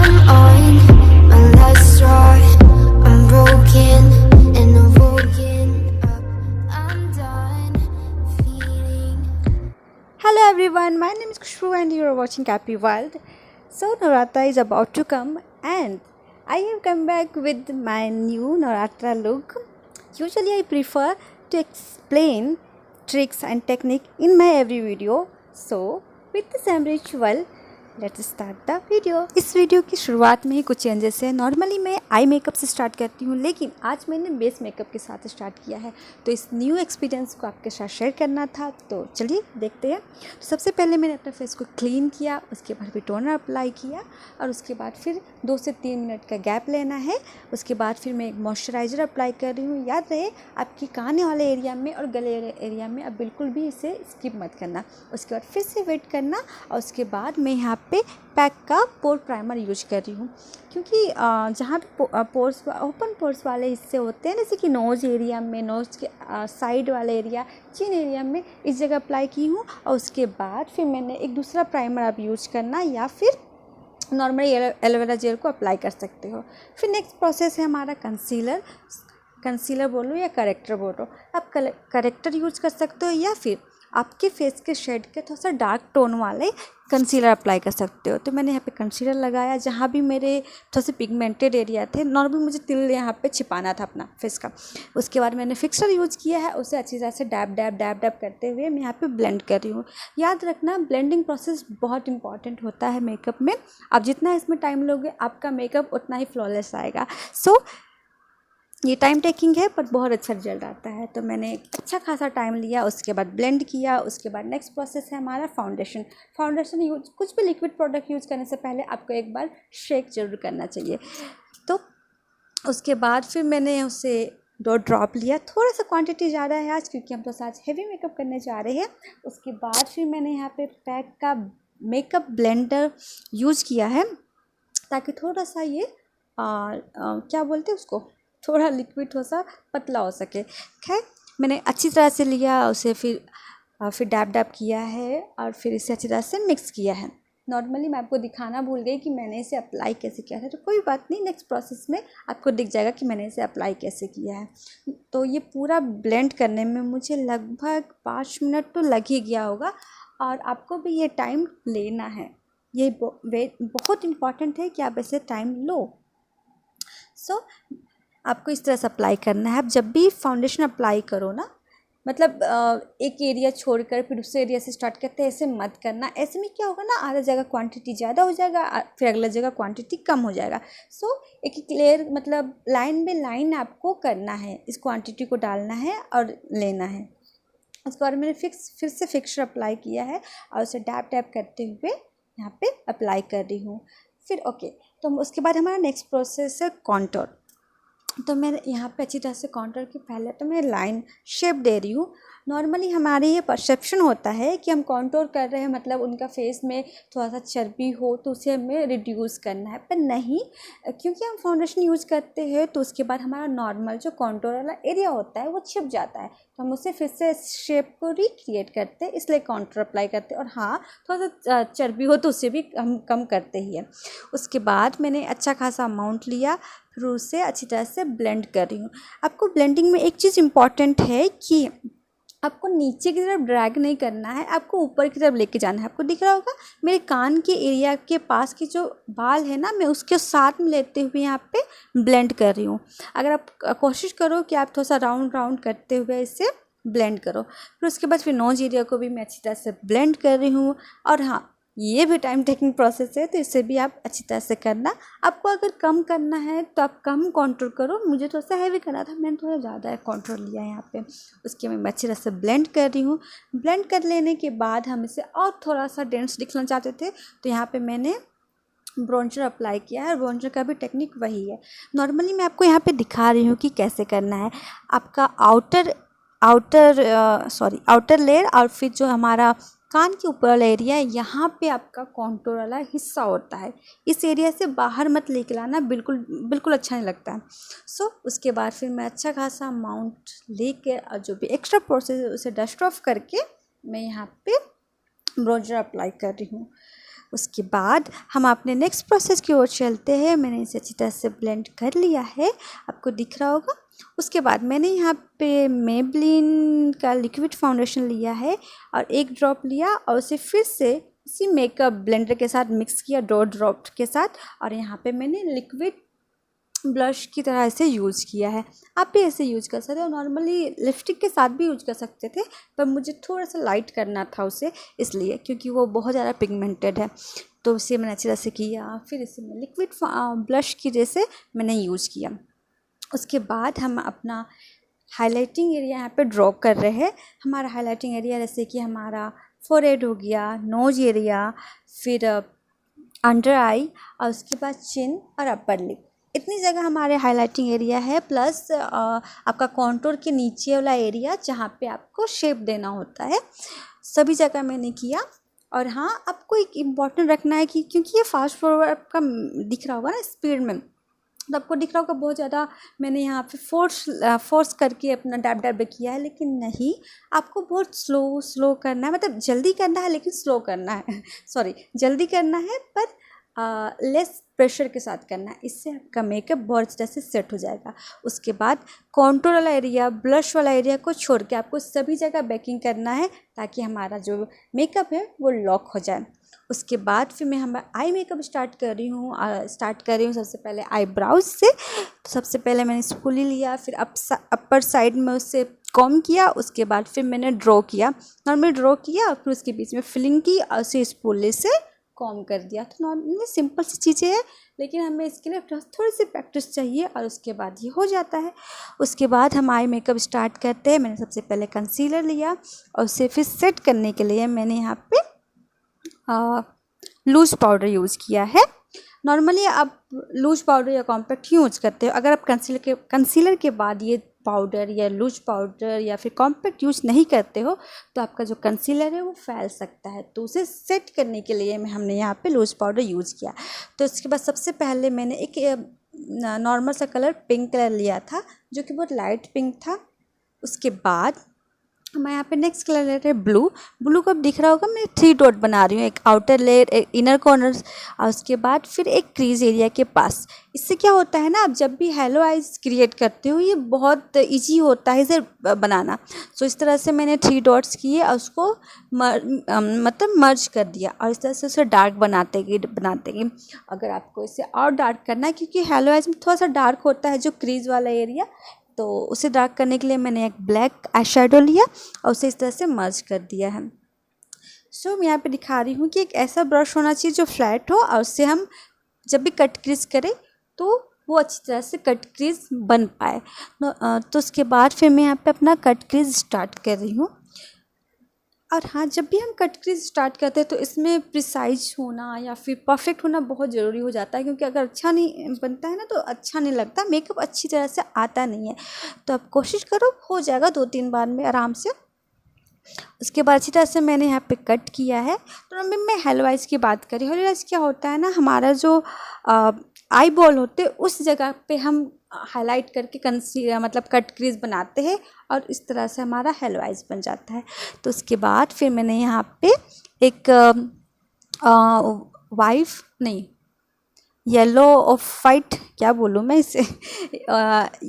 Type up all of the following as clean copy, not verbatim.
I'm on my last straw. I'm broken and I'm woken up. I'm done feeling. Hello everyone, my name is Kushbu and you are watching Happy World. So Navratra is about to come and I have come back with my new Navratra look. Usually I prefer to explain tricks and technique in my every video. So with the same ritual, let's start the video. इस video की शुरुआत में ही कुछ changes है। Normally मैं eye makeup से start करती हूँ, लेकिन आज मैंने बेस मेकअप के साथ स्टार्ट किया है, तो इस न्यू एक्सपीरियंस को आपके साथ शेयर करना था। तो चलिए देखते हैं। तो सबसे पहले मैंने अपने फेस को क्लीन किया, उसके बाद फिर टोनर अप्लाई किया और उसके बाद फिर 2 से 3 मिनट का गैप लेना है। उसके बाद फिर मैं एक मॉइस्चराइज़र अप्लाई कर रही हूँ। याद रहे, आपकी कान वाले एरिया में और गले एरिया में आप बिल्कुल भी इसे स्किप मत करना। उसके बाद फिर से वेट करना और उसके बाद मैं यहाँ पे पैक का पोर प्राइमर यूज कर रही हूँ, क्योंकि जहाँ पे पोर्स ओपन पोर्स वाले हिस्से होते हैं, जैसे कि नोज़ एरिया में, नोज़ के साइड वाले एरिया, चिन एरिया में, इस जगह अप्लाई की हूँ। और उसके बाद फिर मैंने एक दूसरा प्राइमर आप यूज करना या फिर नॉर्मली एलोवेरा जेल को अप्लाई कर सकते हो। फिर नेक्स्ट प्रोसेस है हमारा कंसीलर बोलो या करेक्टर बोलो। आप करेक्टर यूज कर सकते हो या फिर आपके फेस के शेड के थोड़ा सा डार्क टोन वाले कंसीलर अप्लाई कर सकते हो। तो मैंने यहाँ पे कंसीलर लगाया जहाँ भी मेरे थोड़े से पिगमेंटेड एरिया थे। नॉर्मल मुझे तिल यहाँ पे छिपाना था अपना फेस का। उसके बाद मैंने फिक्सर यूज़ किया है, उसे अच्छी तरह से डैब डैब डैब डैब करते हुए मैं यहाँ पे ब्लेंड कर रही हूँ। याद रखना, ब्लेंडिंग प्रोसेस बहुत इंपॉर्टेंट होता है मेकअप में। आप जितना इसमें टाइम लोगे, आपका मेकअप उतना ही फ्लॉलेस आएगा। सो ये टाइम टेकिंग है पर बहुत अच्छा रिजल्ट आता है। तो मैंने अच्छा खासा टाइम लिया, उसके बाद ब्लेंड किया। उसके बाद नेक्स्ट प्रोसेस है हमारा फाउंडेशन यूज। कुछ भी लिक्विड प्रोडक्ट यूज़ करने से पहले आपको एक बार शेक जरूर करना चाहिए। तो उसके बाद फिर मैंने उसे 2 ड्रॉप लिया। थोड़ा सा क्वांटिटी ज़्यादा है आज, क्योंकि हम तो आज हेवी मेकअप करने जा रहे हैं। उसके बाद फिर मैंने यहाँ पे पैक का मेकअप ब्लेंडर यूज़ किया है, ताकि थोड़ा सा ये क्या बोलते हैं उसको, थोड़ा लिक्विड थोड़ा सा पतला हो सके। खैर, मैंने अच्छी तरह से लिया उसे, फिर डैब डैब किया है और फिर इसे अच्छी तरह से मिक्स किया है। नॉर्मली मैं आपको दिखाना भूल गई कि मैंने इसे अप्लाई कैसे किया था, तो कोई बात नहीं, नेक्स्ट प्रोसेस में आपको दिख जाएगा कि मैंने इसे अप्लाई कैसे किया है। तो ये पूरा ब्लेंड करने में मुझे लगभग 5 मिनट तो लग ही गया होगा, और आपको भी ये टाइम लेना है। ये बहुत इम्पॉर्टेंट है कि आप ऐसे टाइम लो। सो आपको इस तरह से अप्लाई करना है। आप जब भी फाउंडेशन अप्लाई करो ना, मतलब एक एरिया छोड़कर फिर दूसरे एरिया से स्टार्ट करते हैं, ऐसे मत करना। ऐसे में क्या होगा ना, आधा जगह क्वांटिटी ज़्यादा हो जाएगा, फिर अगला जगह क्वांटिटी कम हो जाएगा। सो एक क्लियर, मतलब लाइन बाय लाइन आपको करना है, इस क्वांटिटी को डालना है और लेना है। उसके बाद मैंने फिर से फिक्सर अप्लाई किया है और उसे डैप डैप करते हुए यहाँ पे अप्लाई कर रही हूँ। फिर ओके, तो उसके बाद हमारा नेक्स्ट प्रोसेस है कॉन्टोर। तो मैं यहाँ पे अच्छी तरह से कॉन्टोर की पहले तो मैं लाइन शेप दे रही हूँ। नॉर्मली हमारे ये परसेप्शन होता है कि हम कॉन्टोर कर रहे हैं, मतलब उनका फेस में थोड़ा सा चर्बी हो तो उसे हमें रिड्यूस करना है, पर नहीं, क्योंकि हम फाउंडेशन यूज़ करते हैं तो उसके बाद हमारा नॉर्मल जो कॉन्टोर वाला एरिया होता है वो छिप जाता है, तो हम उसे फिर से शेप को रिक्रिएट करते हैं, इसलिए कॉन्टोर अप्लाई करते हैं। और हाँ, थोड़ा सा चर्बी हो तो उसे भी हम कम करते ही हैं। उसके बाद मैंने अच्छा खासा अमाउंट लिया, फिर उसे अच्छी तरह से ब्लेंड कर रही हूँ। आपको ब्लेंडिंग में एक चीज़ इम्पॉर्टेंट है कि आपको नीचे की तरफ ड्रैग नहीं करना है, आपको ऊपर की तरफ लेके जाना है। आपको दिख रहा होगा मेरे कान के एरिया के पास के जो बाल है ना, मैं उसके साथ में लेते हुए यहाँ पे ब्लेंड कर रही हूँ। अगर आप कोशिश करो कि आप थोड़ा सा राउंड राउंड करते हुए इसे ब्लेंड करो। फिर उसके बाद फिर नोज एरिया को भी मैं अच्छी तरह से ब्लेंड कर रही हूँ। और हाँ, ये भी टाइम टेकिंग प्रोसेस है, तो इसे भी आप अच्छी तरह से करना। आपको अगर कम करना है तो आप कम कॉन्टूर करो। मुझे थोड़ा सा हैवी करना था, मैंने थोड़ा ज़्यादा कॉन्टूर लिया है यहाँ पे। उसके मैं अच्छी तरह से ब्लेंड कर रही हूँ। ब्लेंड कर लेने के बाद हम इसे और थोड़ा सा डेंस दिखना चाहते थे, तो यहाँ पे मैंने ब्रोंजर अप्लाई किया है। और ब्रोंजर का भी टेक्निक वही है। नॉर्मली मैं आपको यहाँ पे दिखा रही हूँ कि कैसे करना है। आपका आउटर लेयर और फिर जो हमारा कान के ऊपर वाला एरिया है, यहाँ पे आपका कॉन्टूर वाला हिस्सा होता है। इस एरिया से बाहर मत लेके आना, बिल्कुल बिल्कुल अच्छा नहीं लगता है। सो उसके बाद फिर मैं अच्छा खासा अमाउंट लेके और जो भी एक्स्ट्रा प्रोसेस है उसे डस्ट ऑफ करके मैं यहाँ पे ब्रोंजर अप्लाई कर रही हूँ। उसके बाद हम अपने नेक्स्ट प्रोसेस की ओर चलते हैं। मैंने इसे अच्छी तरह से ब्लेंड कर लिया है, आपको दिख रहा होगा। उसके बाद मैंने यहाँ पे मेबलिन का लिक्विड फाउंडेशन लिया है और एक ड्रॉप लिया और उसे फिर से इसी मेकअप ब्लेंडर के साथ मिक्स किया, 2 ड्रॉप के साथ। और यहाँ पे मैंने लिक्विड ब्लश की तरह इसे यूज़ किया है। आप भी ऐसे यूज कर सकते हो, नॉर्मली लिपस्टिक के साथ भी यूज कर सकते थे, पर मुझे थोड़ा सा लाइट करना था उसे, इसलिए क्योंकि वो बहुत ज़्यादा पिगमेंटेड है। तो उसे मैंने अच्छी तरह से किया, फिर इसे मैं लिक्विड ब्लश की जैसे मैंने यूज़ किया। उसके बाद हम अपना हाइलाइटिंग एरिया यहाँ पे ड्रॉ कर रहे हैं। हमारा हाइलाइटिंग एरिया जैसे कि हमारा फोरहेड हो गया, नोज एरिया, फिर अंडर आई, और उसके बाद चिन और अपर लिप, इतनी जगह हमारे हाइलाइटिंग एरिया है। प्लस आपका कॉन्टूर के नीचे वाला एरिया जहाँ पे आपको शेप देना होता है, सभी जगह मैंने किया। और हाँ, आपको एक इम्पॉर्टेंट रखना है कि क्योंकि ये फास्ट फॉरवर्ड आपका दिख रहा होगा ना स्पीड में, तो आपको दिख रहा होगा बहुत ज़्यादा मैंने यहाँ पे फोर्स करके अपना डैब डैब किया है, लेकिन नहीं, आपको बहुत स्लो करना है, मतलब जल्दी करना है लेकिन स्लो करना है सॉरी, जल्दी करना है पर लेस प्रेशर के साथ करना है, इससे आपका मेकअप बहुत अच्छे से सेट हो जाएगा। उसके बाद कॉन्टूर वाला एरिया, ब्लश वाला एरिया को छोड़ के आपको सभी जगह बेकिंग करना है, ताकि हमारा जो मेकअप है वो लॉक हो जाए। उसके बाद फिर मैं हमारा आई मेकअप स्टार्ट कर रही हूँ सबसे पहले आईब्राउज से। तो सबसे पहले मैंने स्पूली लिया, फिर अपर साइड में उससे कॉम किया, उसके बाद फिर मैंने ड्रॉ किया, नॉर्मल ड्रॉ किया, फिर उसके बीच में फिलिंग की और उसे स्पूली से कॉम कर दिया। तो नॉर्मली सिंपल सी चीज़ें हैं, लेकिन हमें इसके लिए थोड़ी सी प्रैक्टिस चाहिए और उसके बाद ये हो जाता है। उसके बाद हम आई मेकअप स्टार्ट करते हैं। मैंने सबसे पहले कंसीलर लिया और उसे फिर सेट करने के लिए मैंने यहाँ पे लूज पाउडर यूज़ किया है। नॉर्मली आप लूज पाउडर या कॉम्पैक्ट यूज करते हो, अगर आप कंसीलर के बाद ये पाउडर या लूज पाउडर या फिर कॉम्पैक्ट यूज नहीं करते हो, तो आपका जो कंसीलर है वो फैल सकता है। तो उसे सेट करने के लिए हमने यहाँ पे लूज पाउडर यूज़ किया। तो उसके बाद सबसे पहले मैंने एक नॉर्मल सा कलर पिंक कलर लिया था, जो कि बहुत लाइट पिंक था। उसके बाद मैं यहाँ पे नेक्स्ट कलर ले रहे हैं ब्लू को अब दिख रहा होगा, मैं 3 डॉट बना रही हूँ, एक आउटर लेयर, एक इनर कॉर्नर, और उसके बाद फिर एक क्रीज एरिया के पास। इससे क्या होता है ना, आप जब भी हेलो आइज क्रिएट करते हो ये बहुत इजी होता है इसे बनाना। सो इस तरह से मैंने 3 डॉट्स किए और उसको मतलब मर्ज कर दिया, और इस तरह से उसे डार्क बनाते गए। अगर आपको इसे और डार्क करना है, क्योंकि हेलो आइज में थोड़ा सा डार्क होता है जो क्रीज वाला एरिया, तो उसे डार्क करने के लिए मैंने एक ब्लैक आई शेडो लिया और उसे इस तरह से मर्ज कर दिया है। सो मैं यहाँ पे दिखा रही हूँ कि एक ऐसा ब्रश होना चाहिए जो फ्लैट हो, और उससे हम जब भी कट क्रीज करें तो वो अच्छी तरह से कट क्रीज बन पाए। तो उसके बाद फिर मैं यहाँ पे अपना कट क्रीज स्टार्ट कर रही हूँ। और हाँ, जब भी हम कट क्रीज स्टार्ट करते हैं तो इसमें प्रिसाइज होना या फिर परफेक्ट होना बहुत ज़रूरी हो जाता है, क्योंकि अगर अच्छा नहीं बनता है ना तो अच्छा नहीं लगता, मेकअप अच्छी तरह से आता नहीं है। तो आप कोशिश करो, हो जाएगा 2-3 बार में आराम से। उसके बाद अच्छी तरह से मैंने यहाँ पे कट किया है। तो अभी मैं हेलो आइज की बात करी, हेलो आइज क्या होता है ना, हमारा जो आई बॉल होते हैं उस जगह पे हम हाईलाइट करके मतलब कट क्रीज बनाते हैं, और इस तरह से हमारा हेलो आइज बन जाता है। तो उसके बाद फिर मैंने यहाँ पे एक येलो ऑफ वाइट, क्या बोलूँ मैं इसे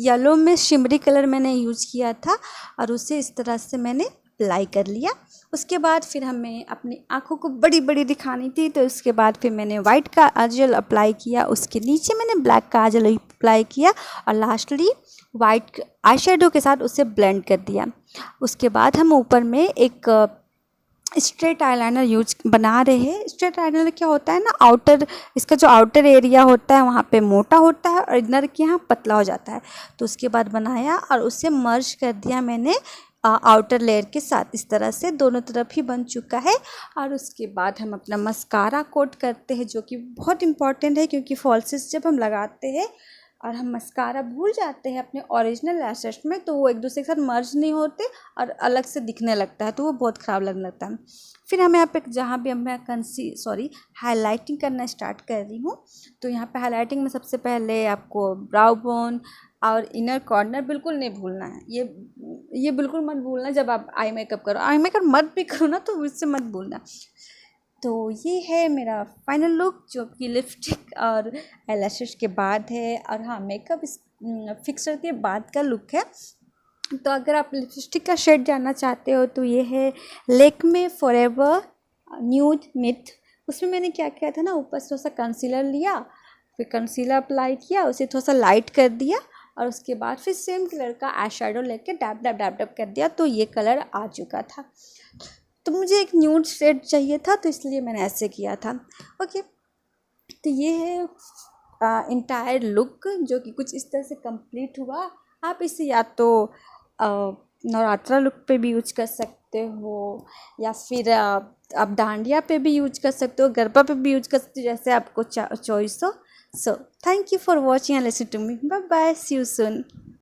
येलो में शिमरी कलर मैंने यूज़ किया था, और उसे इस तरह से मैंने अप्लाई कर लिया। उसके बाद फिर हमें अपनी आँखों को बड़ी बड़ी दिखानी थी, तो उसके बाद फिर मैंने वाइट काजल अप्लाई किया, उसके नीचे मैंने ब्लैक काजल अप्लाई किया, और लास्टली वाइट आई शेडो के साथ उसे ब्लेंड कर दिया। उसके बाद हम ऊपर में एक स्ट्रेट आईलाइनर बना रहे हैं। स्ट्रेट आईलाइनर क्या होता है ना, इसका जो आउटर एरिया होता है वहाँ पे मोटा होता है और इनर के यहाँ पतला हो जाता है। तो उसके बाद बनाया और उसे मर्ज कर दिया मैंने आउटर लेयर के साथ। इस तरह से दोनों तरफ ही बन चुका है। और उसके बाद हम अपना मस्कारा कोट करते हैं, जो कि बहुत इम्पॉर्टेंट है, क्योंकि फॉल्सेस जब हम लगाते हैं और हम मस्कारा भूल जाते हैं अपने ओरिजिनल लैशेस में, तो वो एक दूसरे के साथ मर्ज नहीं होते और अलग से दिखने लगता है, तो वो बहुत ख़राब लगने लगता है। फिर हम यहाँ पे जहाँ भी मैं हाईलाइटिंग करना स्टार्ट कर रही हूँ, तो यहाँ पे हाईलाइटिंग में सबसे पहले आपको ब्राउ बोन और इनर कॉर्नर बिल्कुल नहीं भूलना है। ये बिल्कुल मत भूलना जब आप आई मेकअप करो, आई मेकअप मत भी करो ना तो उससे मत भूलना। तो ये है मेरा फाइनल लुक, जो कि लिपस्टिक और आईलैशेस के बाद है, और हाँ मेकअप फिक्सर के बाद का लुक है। तो अगर आप लिपस्टिक का शेड जानना चाहते हो तो ये है लैक्मे फॉरएवर न्यूड मिथ। उसमें मैंने क्या किया था ना, ऊपर से थोड़ा सा कंसीलर लिया, फिर कंसीलर अप्लाई किया, उसे थोड़ा सा लाइट कर दिया, और उसके बाद फिर सेम कलर का आई शेडो लेके डैप डैप डैप डैप कर दिया, तो ये कलर आ चुका था। तो मुझे एक न्यूड शेड चाहिए था, तो इसलिए मैंने ऐसे किया था। ओके, तो ये है इंटायर लुक, जो कि कुछ इस तरह से कंप्लीट हुआ। आप इसे या तो नवरात्रा लुक पे भी यूज कर सकते हो, या फिर आप डांडिया पे भी यूज कर सकते हो, गरबा पे भी यूज कर सकते हो, जैसे आपको चॉइस हो। So thank you for watching and listening to me. Bye bye, see you soon.